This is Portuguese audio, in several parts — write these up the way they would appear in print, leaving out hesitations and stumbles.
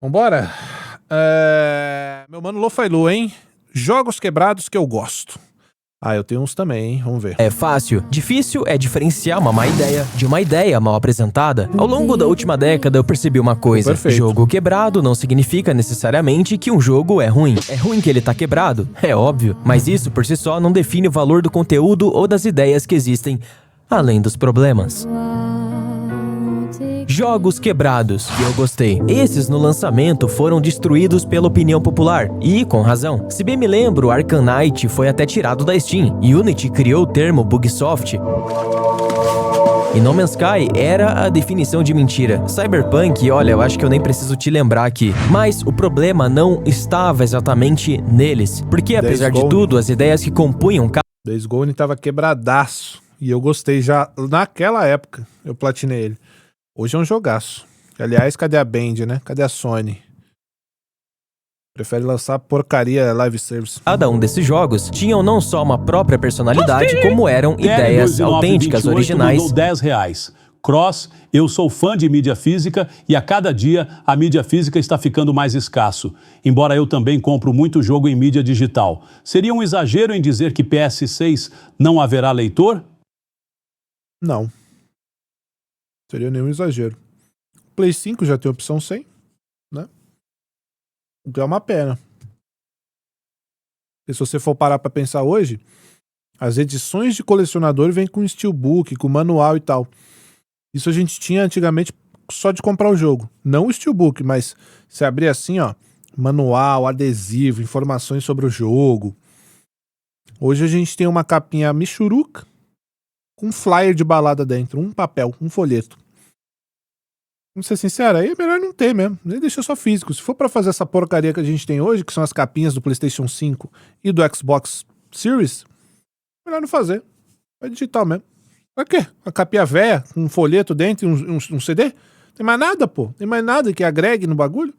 Vambora? Meu mano Lo-Fi-Lu, hein? Jogos quebrados que eu gosto. Eu tenho uns também, hein? Vamos ver. É fácil. Difícil é diferenciar uma má ideia de uma ideia mal apresentada. Ao longo da última década eu percebi uma coisa. Perfeito. Jogo quebrado não significa necessariamente que um jogo é ruim. É ruim que ele tá quebrado? É óbvio. Mas isso por si só não define o valor do conteúdo ou das ideias que existem além dos problemas. Jogos quebrados que eu gostei. Esses no lançamento foram destruídos pela opinião popular, e com razão. Se bem me lembro, Arkham Knight foi até tirado da Steam. Unity criou o termo Bugsoft. E No Man's Sky era a definição de mentira. Cyberpunk, olha, eu acho que eu nem preciso te lembrar aqui. Mas o problema não estava exatamente neles. Porque apesar de tudo, as ideias que compunham Days Gone tava quebradaço. E eu gostei já naquela época. Eu platinei ele. Hoje é um jogaço. Aliás, cadê a Band, né? Cadê a Sony? Prefere lançar porcaria live service. Cada um desses jogos tinham não só uma própria personalidade, como eram ideias autênticas, originais. Mandou R$10. Cross, eu sou fã de mídia física e a cada dia a mídia física está ficando mais escasso. Embora eu também compro muito jogo em mídia digital. Seria um exagero em dizer que PS6 não haverá leitor? Não. Seria nenhum exagero. Play 5 já tem opção sem, né? O que é uma pena. E se você for parar pra pensar hoje, as edições de colecionador vêm com steelbook, com manual e tal. Isso a gente tinha antigamente só de comprar o jogo. Não o steelbook, mas você abrir assim, ó, manual, adesivo, informações sobre o jogo. Hoje a gente tem uma capinha michuruca com um flyer de balada dentro, um papel, um folheto. Vamos ser sincero, aí é melhor não ter mesmo. Nem deixa só físico. Se for pra fazer essa porcaria que a gente tem hoje, que são as capinhas do PlayStation 5 e do Xbox Series, melhor não fazer. É digital mesmo. Pra quê? A capinha velha, com um folheto dentro e um CD? Tem mais nada, pô. Tem mais nada que agregue no bagulho.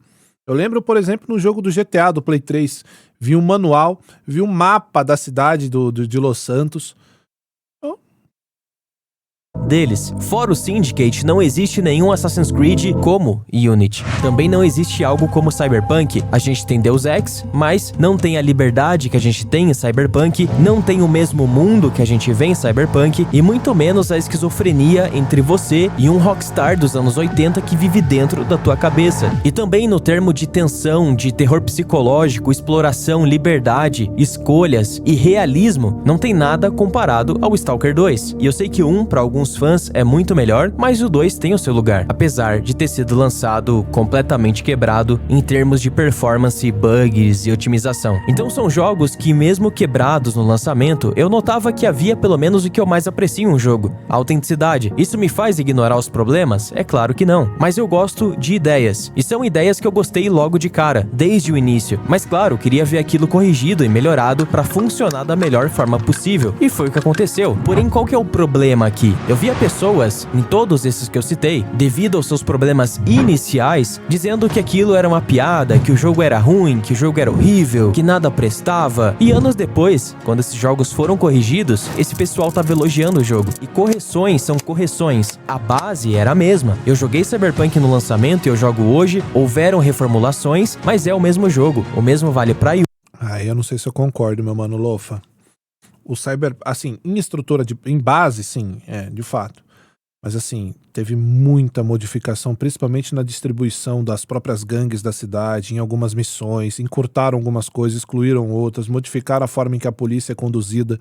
Eu lembro, por exemplo, no jogo do GTA, do Play 3, vi um manual, vi um mapa da cidade de Los Santos. Deles. Fora o Syndicate, não existe nenhum Assassin's Creed como Unity. Também não existe algo como Cyberpunk. A gente tem Deus Ex, mas não tem a liberdade que a gente tem em Cyberpunk, não tem o mesmo mundo que a gente vê em Cyberpunk, e muito menos a esquizofrenia entre você e um rockstar dos anos 80 que vive dentro da tua cabeça. E também no termo de tensão, de terror psicológico, exploração, liberdade, escolhas e realismo, não tem nada comparado ao Stalker 2. E eu sei que para alguns fãs é muito melhor, mas o 2 tem o seu lugar, apesar de ter sido lançado completamente quebrado em termos de performance, bugs e otimização. Então são jogos que, mesmo quebrados no lançamento, eu notava que havia pelo menos o que eu mais aprecio em um jogo: a autenticidade. Isso me faz ignorar os problemas? É claro que não, mas eu gosto de ideias, e são ideias que eu gostei logo de cara, desde o início. Mas claro, queria ver aquilo corrigido e melhorado para funcionar da melhor forma possível, e foi o que aconteceu. Porém, qual que é o problema aqui? Eu via pessoas, em todos esses que eu citei, devido aos seus problemas iniciais, dizendo que aquilo era uma piada, que o jogo era ruim, que o jogo era horrível, que nada prestava. E anos depois, quando esses jogos foram corrigidos, esse pessoal tava elogiando o jogo. E correções são correções. A base era a mesma. Eu joguei Cyberpunk no lançamento e eu jogo hoje. Houveram reformulações, mas é o mesmo jogo. O mesmo vale pra eu não sei se eu concordo, meu mano Lofa. O Cyber, assim, em estrutura, em base, sim, de fato. Mas, assim, teve muita modificação, principalmente na distribuição das próprias gangues da cidade, em algumas missões, encurtaram algumas coisas, excluíram outras, modificaram a forma em que a polícia é conduzida.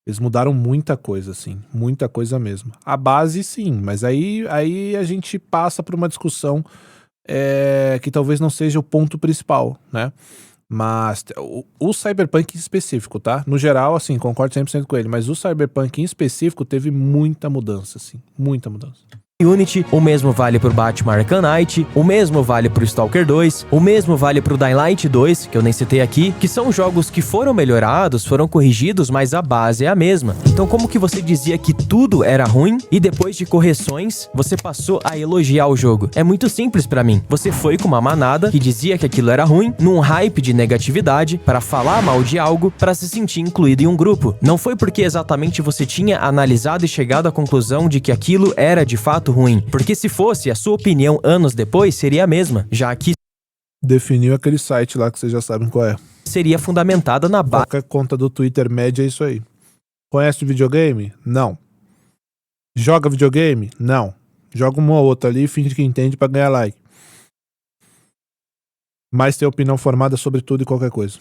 Eles mudaram muita coisa, assim, muita coisa mesmo. A base, sim, mas aí a gente passa por uma discussão que talvez não seja o ponto principal, né? Mas o Cyberpunk em específico, tá? No geral, assim, concordo 100% com ele, mas o Cyberpunk em específico teve muita mudança, assim, muita mudança. Unity, o mesmo vale pro Batman Arkham Knight, o mesmo vale pro Stalker 2, o mesmo vale pro Dying Light 2, que eu nem citei aqui, que são jogos que foram melhorados, foram corrigidos, mas a base é a mesma. Então como que você dizia que tudo era ruim e depois de correções, você passou a elogiar o jogo? É muito simples pra mim. Você foi com uma manada que dizia que aquilo era ruim, num hype de negatividade, para falar mal de algo, para se sentir incluído em um grupo. Não foi porque exatamente você tinha analisado e chegado à conclusão de que aquilo era de fato ruim, porque se fosse, a sua opinião anos depois seria a mesma, já que Definiu aquele site lá que vocês já sabem qual é. Seria fundamentada na base. Qualquer conta do Twitter média é isso aí. Conhece videogame? Não. Joga videogame? Não. Joga uma ou outra ali e finge que entende pra ganhar like. Mas tem opinião formada sobre tudo e qualquer coisa.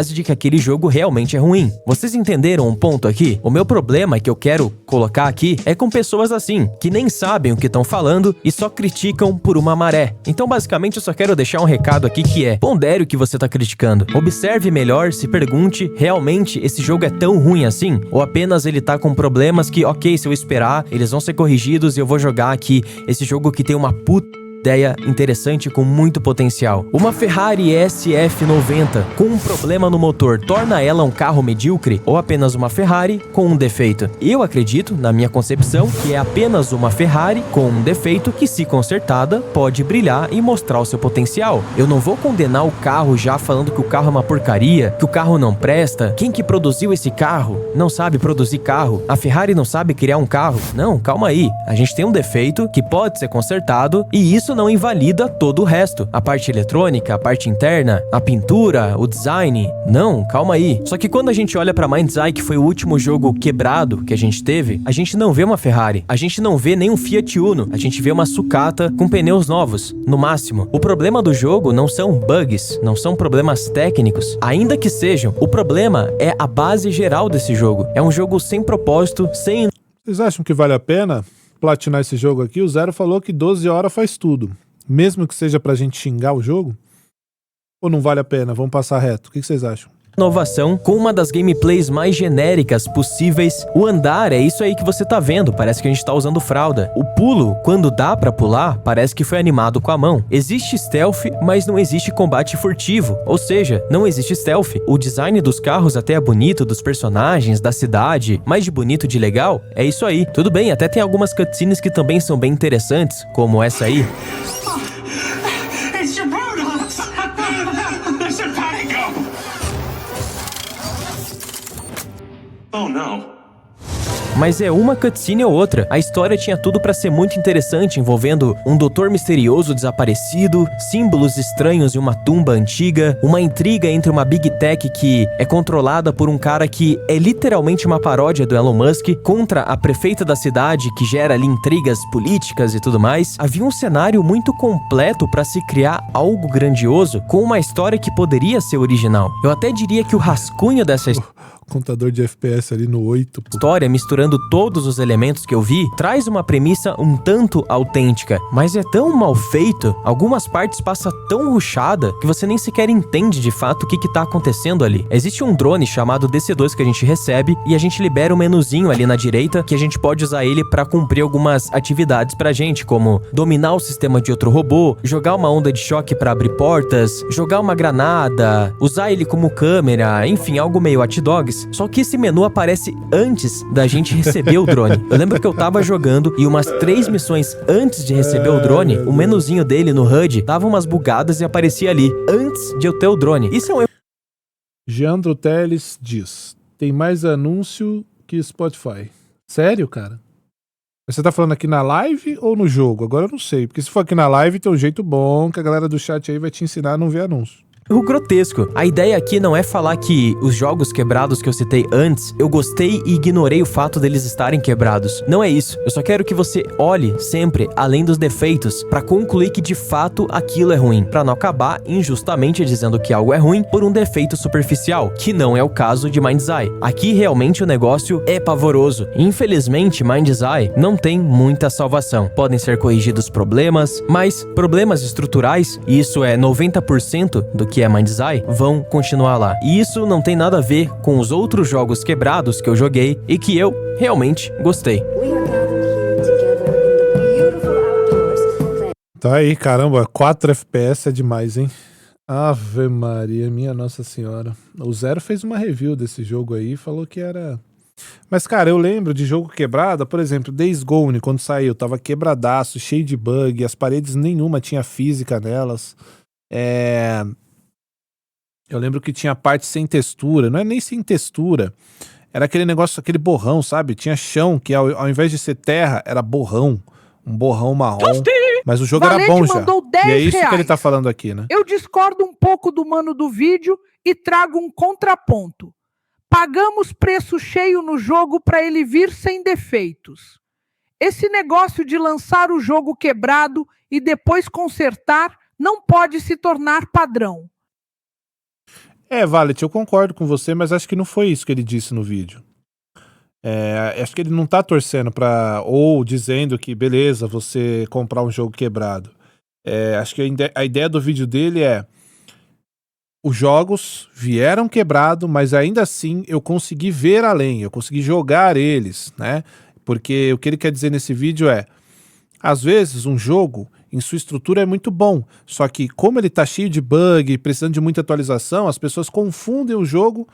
De que aquele jogo realmente é ruim. Vocês entenderam um ponto aqui? O meu problema que eu quero colocar aqui é com pessoas assim, que nem sabem o que estão falando e só criticam por uma maré. Então, basicamente, eu só quero deixar um recado aqui que é: pondere o que você tá criticando. Observe melhor, se pergunte, realmente esse jogo é tão ruim assim? Ou apenas ele tá com problemas que, ok, se eu esperar, eles vão ser corrigidos e eu vou jogar aqui esse jogo que tem uma puta ideia interessante com muito potencial. Uma Ferrari SF90 com um problema no motor torna ela um carro medíocre ou apenas uma Ferrari com um defeito? Eu acredito, na minha concepção, que é apenas uma Ferrari com um defeito que, se consertada, pode brilhar e mostrar o seu potencial. Eu não vou condenar o carro já falando que o carro é uma porcaria, que o carro não presta. Quem que produziu esse carro não sabe produzir carro. A Ferrari não sabe criar um carro. Não, calma aí. A gente tem um defeito que pode ser consertado e isso não invalida todo o resto. A parte eletrônica, a parte interna, a pintura, o design. Não, calma aí. Só que quando a gente olha pra Mind's Eye, que foi o último jogo quebrado que a gente teve, a gente não vê uma Ferrari. A gente não vê nem um Fiat Uno. A gente vê uma sucata com pneus novos, no máximo. O problema do jogo não são bugs, não são problemas técnicos. Ainda que sejam, o problema é a base geral desse jogo. É um jogo sem propósito, sem... Vocês acham que vale a pena platinar esse jogo aqui? O Zero falou que 12 horas faz tudo. Mesmo que seja pra gente xingar o jogo? Ou não vale a pena? Vamos passar reto. O que vocês acham? Inovação com uma das gameplays mais genéricas possíveis. O andar é isso aí que você tá vendo, parece que a gente tá usando fralda. O pulo, quando dá pra pular, parece que foi animado com a mão. Existe stealth, mas não existe combate furtivo, ou seja, não existe stealth. O design dos carros até é bonito, dos personagens, da cidade, mas de bonito, de legal, é isso aí. Tudo bem, até tem algumas cutscenes que também são bem interessantes, como essa aí. Oh, no. Mas é uma cutscene ou outra. A história tinha tudo pra ser muito interessante, envolvendo um doutor misterioso desaparecido, símbolos estranhos e uma tumba antiga, uma intriga entre uma Big Tech que é controlada por um cara que é literalmente uma paródia do Elon Musk, contra a prefeita da cidade, que gera ali intrigas políticas e tudo mais. Havia um cenário muito completo pra se criar algo grandioso, com uma história que poderia ser original. Eu até diria que o rascunho dessa Contador de FPS ali no 8. história, misturando todos os elementos que eu vi, traz uma premissa um tanto autêntica, mas é tão mal feito, algumas partes passa tão rushada, que você nem sequer entende de fato o que tá acontecendo ali. Existe um drone chamado DC-2 que a gente recebe, e a gente libera um menuzinho ali na direita, que a gente pode usar ele pra cumprir algumas atividades pra gente, como dominar o sistema de outro robô, jogar uma onda de choque pra abrir portas, jogar uma granada, usar ele como câmera, enfim, algo meio Hot Dogs. Só que esse menu aparece antes da gente receber o drone. Eu lembro que eu tava jogando e umas 3 missões antes de receber o drone, o menuzinho dele no HUD dava umas bugadas e aparecia ali, antes de eu ter o drone. Isso é um... Geandro Teles diz: tem mais anúncio que Spotify. Sério, cara? Você tá falando aqui na live ou no jogo? Agora eu não sei, porque se for aqui na live tem um jeito bom que a galera do chat aí vai te ensinar a não ver anúncio. O grotesco. A ideia aqui não é falar que os jogos quebrados que eu citei antes, eu gostei e ignorei o fato deles estarem quebrados. Não é isso. Eu só quero que você olhe sempre além dos defeitos pra concluir que de fato aquilo é ruim, pra não acabar injustamente dizendo que algo é ruim por um defeito superficial, que não é o caso de Mind's Eye. Aqui realmente o negócio é pavoroso. Infelizmente, Mind's Eye não tem muita salvação. Podem ser corrigidos problemas, mas problemas estruturais, e isso é 90% do que é Mind's Eye, vão continuar lá. E isso não tem nada a ver com os outros jogos quebrados que eu joguei e que eu realmente gostei. Tá aí, caramba, 4 FPS é demais, hein? Ave Maria, minha Nossa Senhora. O Zero fez uma review desse jogo aí e falou que era... Mas, cara, eu lembro de jogo quebrado, por exemplo, Days Gone, quando saiu, tava quebradaço, cheio de bug, as paredes nenhuma tinha física nelas. Eu lembro que tinha parte sem textura, não é nem sem textura, era aquele negócio, aquele borrão, sabe? Tinha chão que ao invés de ser terra, era borrão, um borrão marrom, Mas o jogo era Valete bom já. mandou E é isso que ele R$10. tá falando aqui, né? Eu discordo um pouco do mano do vídeo e trago um contraponto. Pagamos preço cheio no jogo para ele vir sem defeitos. Esse negócio de lançar o jogo quebrado e depois consertar não pode se tornar padrão. Valet, eu concordo com você, mas acho que não foi isso que ele disse no vídeo. Acho que ele não tá torcendo ou dizendo que, beleza, você comprar um jogo quebrado. Acho que a ideia do vídeo dele é: os jogos vieram quebrado, mas ainda assim eu consegui ver além, eu consegui jogar eles, né? Porque o que ele quer dizer nesse vídeo é: às vezes um jogo em sua estrutura é muito bom, só que como ele tá cheio de bug, precisando de muita atualização, as pessoas confundem o jogo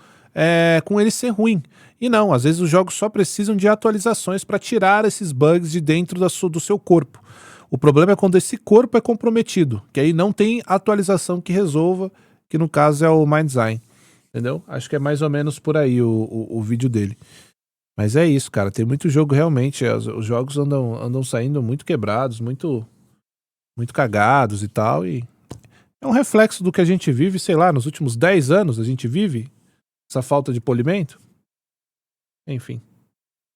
com ele ser ruim. E não, às vezes os jogos só precisam de atualizações para tirar esses bugs de dentro do seu corpo. O problema é quando esse corpo é comprometido, que aí não tem atualização que resolva, que no caso é o Mind Design, entendeu? Acho que é mais ou menos por aí o vídeo dele. Mas é isso, cara, tem muito jogo realmente, os jogos andam saindo muito quebrados, muito cagados e tal, e é um reflexo do que a gente vive, sei lá, nos últimos 10 anos a gente vive essa falta de polimento. Enfim.